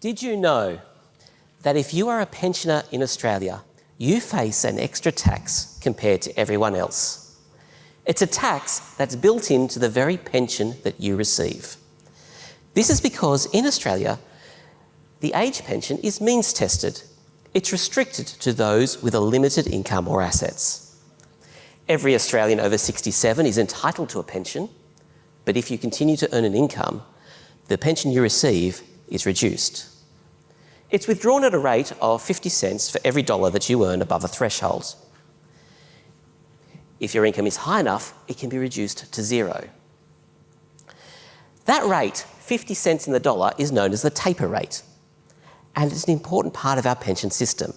Did you know that if you are a pensioner in Australia, you face an extra tax compared to everyone else? It's a tax that's built into the very pension that you receive. This is because in Australia, the age pension is means tested. It's restricted to those with a limited income or assets. Every Australian over 67 is entitled to a pension, but if you continue to earn an income, the pension you receive is reduced. It's withdrawn at a rate of 50 cents for every dollar that you earn above a threshold. If your income is high enough, it can be reduced to zero. That rate, 50 cents in the dollar, is known as the taper rate, and it's an important part of our pension system.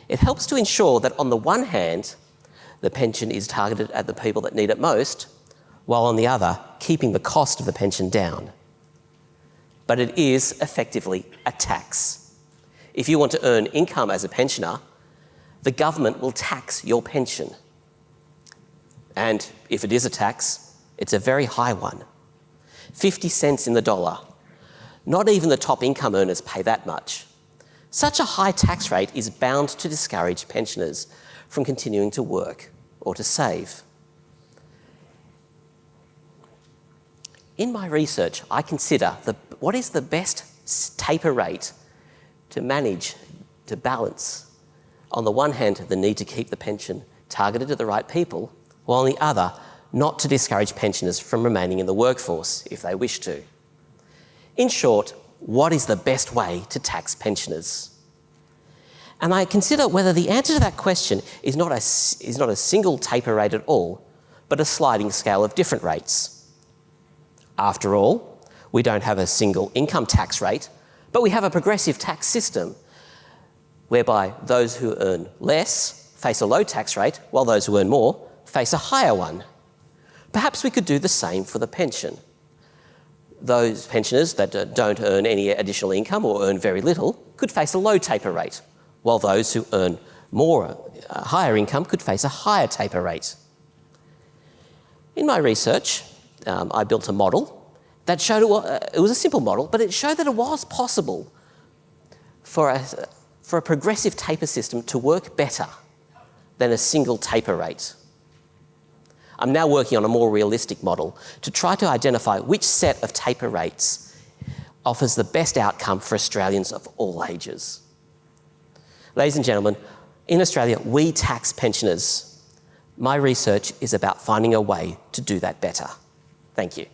It helps to ensure that on the one hand, the pension is targeted at the people that need it most, while on the other, keeping the cost of the pension down. But it is effectively a tax. If you want to earn income as a pensioner, the government will tax your pension. And if it is a tax, it's a very high one. 50 cents in the dollar. Not even the top income earners pay that much. Such a high tax rate is bound to discourage pensioners from continuing to work or to save. In my research, I consider what is the best taper rate to manage, to balance, on the one hand, the need to keep the pension targeted at the right people, while on the other, not to discourage pensioners from remaining in the workforce if they wish to. In short, what is the best way to tax pensioners? And I consider whether the answer to that question is not a single taper rate at all, but a sliding scale of different rates. After all, we don't have a single income tax rate, but we have a progressive tax system whereby those who earn less face a low tax rate, while those who earn more face a higher one. Perhaps we could do the same for the pension. Those pensioners that don't earn any additional income or earn very little could face a low taper rate, while those who earn more, higher income could face a higher taper rate. In my research, I built a model that showed it was a simple model, but it showed that it was possible for a progressive taper system to work better than a single taper rate. I'm now working on a more realistic model to try to identify which set of taper rates offers the best outcome for Australians of all ages. Ladies and gentlemen, in Australia, we tax pensioners. My research is about finding a way to do that better. Thank you.